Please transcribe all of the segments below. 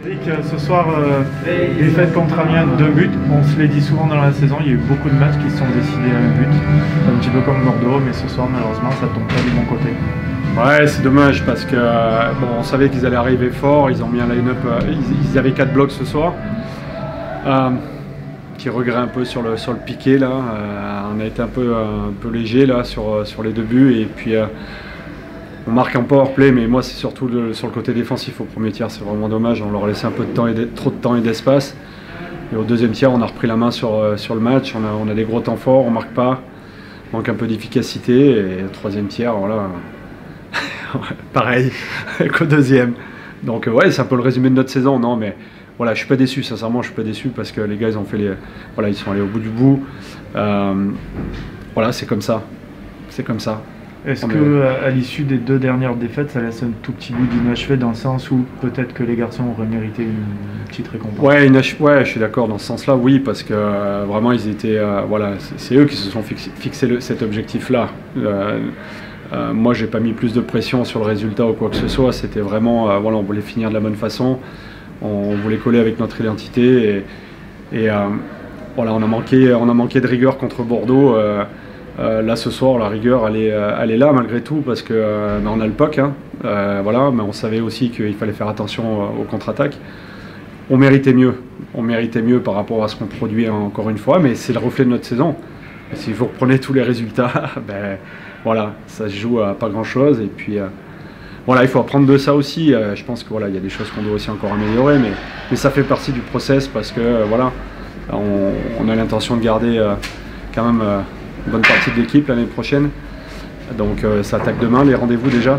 Eric, ce soir, défaite contre Amiens, 2 buts. On se l'est dit souvent dans la saison, il y a eu beaucoup de matchs qui se sont décidés à un but. Un petit peu comme Bordeaux, mais ce soir, malheureusement, ça tombe pas du bon côté. Ouais, c'est dommage parce que bon, on savait qu'ils allaient arriver fort. Ils ont mis un line-up, ils avaient 4 blocs ce soir. Petit regret un peu sur le piqué là. On a été un peu léger là sur les 2 buts et puis on marque un powerplay, mais moi c'est surtout sur le côté défensif au premier tiers, c'est vraiment dommage. On leur a laissé un peu de temps trop de temps et d'espace. Et au deuxième tiers, on a repris la main sur le match. On a des gros temps forts, on marque pas, manque un peu d'efficacité. Et au troisième tiers, voilà. Pareil qu'au deuxième. Donc ouais, c'est un peu le résumé de notre saison. Non, mais voilà, je suis pas déçu. Sincèrement, je suis pas déçu parce que les gars, ils ont fait voilà, ils sont allés au bout du bout. Voilà, c'est comme ça. C'est comme ça. Est-ce qu'à l'issue des 2 dernières défaites, ça laisse un tout petit goût d'inachevé dans le sens où peut-être que les garçons auraient mérité une petite récompense? Ouais, je suis d'accord dans ce sens-là, oui, parce que vraiment, ils étaient, voilà, c'est eux qui se sont fixé cet objectif-là. Moi, j'ai pas mis plus de pression sur le résultat ou quoi que ce soit. C'était vraiment, voilà, on voulait finir de la bonne façon. On voulait coller avec notre identité et voilà, on a manqué de rigueur contre Bordeaux. Là ce soir, la rigueur elle est là malgré tout parce que on a le puck, hein, voilà, mais on savait aussi qu'il fallait faire attention aux contre-attaques. On méritait mieux par rapport à ce qu'on produit encore une fois, mais c'est le reflet de notre saison. Et si vous reprenez tous les résultats, ben voilà, ça se joue à pas grand-chose et puis voilà, il faut apprendre de ça aussi. Je pense que voilà, il y a des choses qu'on doit aussi encore améliorer, mais ça fait partie du process parce que voilà, on a l'intention de garder quand même une bonne partie de l'équipe l'année prochaine. Donc ça attaque demain, les rendez-vous déjà.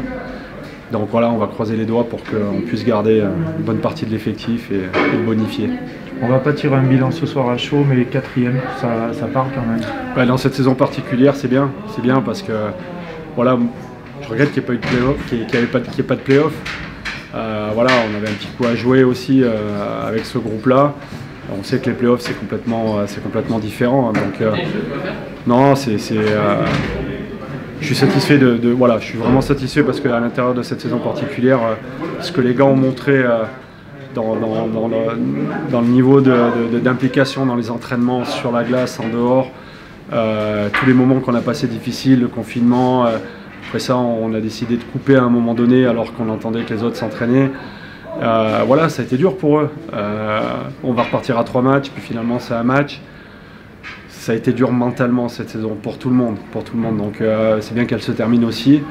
Donc voilà, on va croiser les doigts pour qu'on puisse garder une bonne partie de l'effectif et le bonifier. On va pas tirer un bilan ce soir à chaud, mais 4e, ça part quand même. Ouais, dans cette saison particulière, c'est bien parce que voilà, je regrette qu'il n'y ait pas eu de play-off, qu'il n'y ait pas de play-off. Voilà, on avait un petit coup à jouer aussi avec ce groupe-là. On sait que les playoffs c'est complètement différent, hein, donc non, je suis satisfait voilà, je suis vraiment satisfait parce qu'à l'intérieur de cette saison particulière, ce que les gars ont montré dans le niveau d'implication dans les entraînements sur la glace, en dehors, tous les moments qu'on a passés difficiles, le confinement, après ça on a décidé de couper à un moment donné alors qu'on entendait que les autres s'entraînaient. Voilà, ça a été dur pour eux. On va repartir à 3 matchs, puis finalement c'est un match. Ça a été dur mentalement cette saison pour tout le monde. Donc c'est bien qu'elle se termine aussi.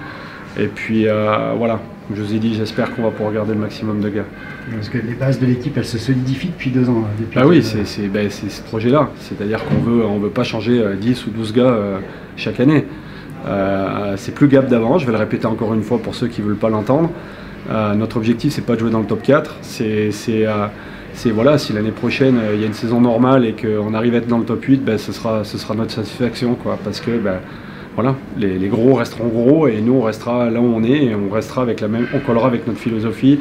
Et puis voilà, je vous ai dit, j'espère qu'on va pouvoir garder le maximum de gars. Parce que les bases de l'équipe, elles se solidifient depuis 2 ans. Bah oui, c'est ce projet-là. C'est-à-dire qu'on veut pas changer 10 ou 12 gars chaque année. C'est plus Gap d'avant, je vais le répéter encore une fois pour ceux qui ne veulent pas l'entendre. Notre objectif, c'est pas de jouer dans le top 4, voilà, si l'année prochaine il y a une saison normale et qu'on arrive à être dans le top 8, ben, ce sera notre satisfaction, quoi, parce que ben, voilà, les gros resteront gros et nous on restera là où on est et on restera avec on collera avec notre philosophie,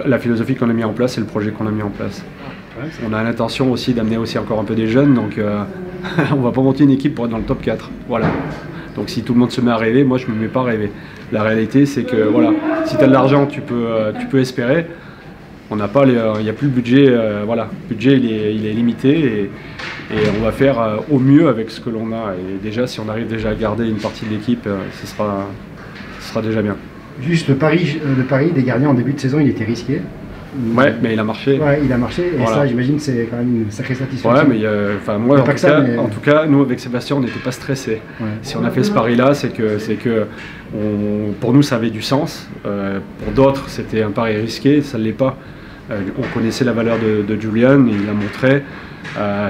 la philosophie qu'on a mis en place et le projet qu'on a mis en place. On a l'intention aussi d'amener aussi encore un peu des jeunes, donc on va pas monter une équipe pour être dans le top 4, voilà. Donc si tout le monde se met à rêver, moi je me mets pas à rêver. La réalité c'est que voilà, si tu as de l'argent tu peux espérer. On n'a pas, il n'y a plus le budget, voilà, le budget il est limité et on va faire au mieux avec ce que l'on a. Et déjà si on arrive déjà à garder une partie de l'équipe, ce sera déjà bien. Juste le pari des gardiens en début de saison, il était risqué. Ouais, mais il a marché. Ouais, il a marché et voilà. Ça, j'imagine, c'est quand même une sacrée satisfaction. Ouais, mais moi, en tout cas, nous avec Sébastien, on n'était pas stressés. Ouais. Si on a fait ce pari-là, c'est que pour nous, ça avait du sens. Pour d'autres, c'était un pari risqué, ça ne l'est pas. On connaissait la valeur de Julian, il l'a montré.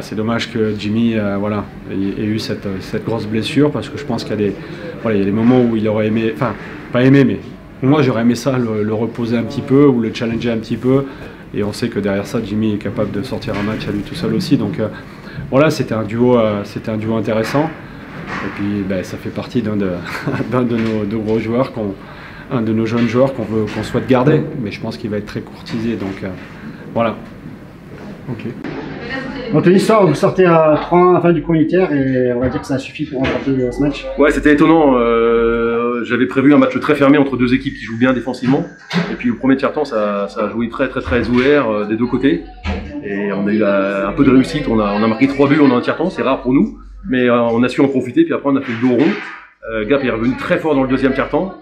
C'est dommage que Jimmy voilà, ait eu cette grosse blessure parce que je pense qu'il y a des moments où il aurait aimé, enfin, pas aimé, mais. Moi j'aurais aimé ça, le reposer un petit peu ou le challenger un petit peu et on sait que derrière ça Jimmy est capable de sortir un match à lui tout seul aussi, donc voilà, c'était un duo intéressant et puis ben, ça fait partie d'un de nos gros joueurs, un de nos jeunes joueurs qu'on souhaite garder, mais je pense qu'il va être très courtisé, donc voilà. Ok. Anthony, vous sortez à 3-1 à la fin du premier tiers et on va dire que ça a suffi pour remporter ce match. Ouais, c'était étonnant. j'avais prévu un match très fermé entre deux équipes qui jouent bien défensivement. Et puis le premier tiers-temps, ça a joué très ouvert des deux côtés. Et on a eu un peu de réussite. On a marqué 3 buts en un tiers-temps, c'est rare pour nous. Mais on a su en profiter. Puis après, on a fait le dos rond. Gap est revenu très fort dans le deuxième tiers-temps.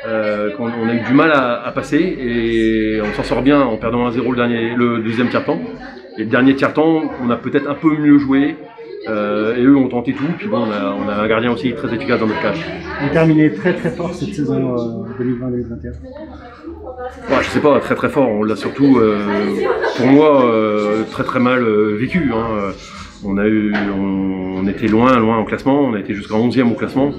On a eu du mal à passer et on s'en sort bien en perdant 1-0 le deuxième tiers-temps. Et le dernier tiers-temps, on a peut-être un peu mieux joué. Et eux ont tenté tout, puis bon, on a un gardien aussi très efficace dans notre cage. On terminait très fort cette saison 2020-2021. Ouais, je sais pas, très fort, on l'a surtout, pour moi, très mal vécu. Hein. On était loin au classement, on a été jusqu'à 11e au classement.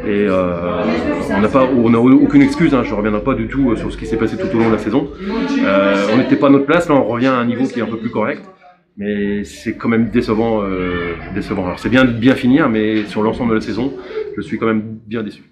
Et on n'a aucune excuse, hein, je ne reviendrai pas du tout sur ce qui s'est passé tout au long de la saison. On n'était pas à notre place, là on revient à un niveau qui est un peu plus correct. Mais c'est quand même décevant. Alors c'est bien de bien finir, mais sur l'ensemble de la saison, je suis quand même bien déçu.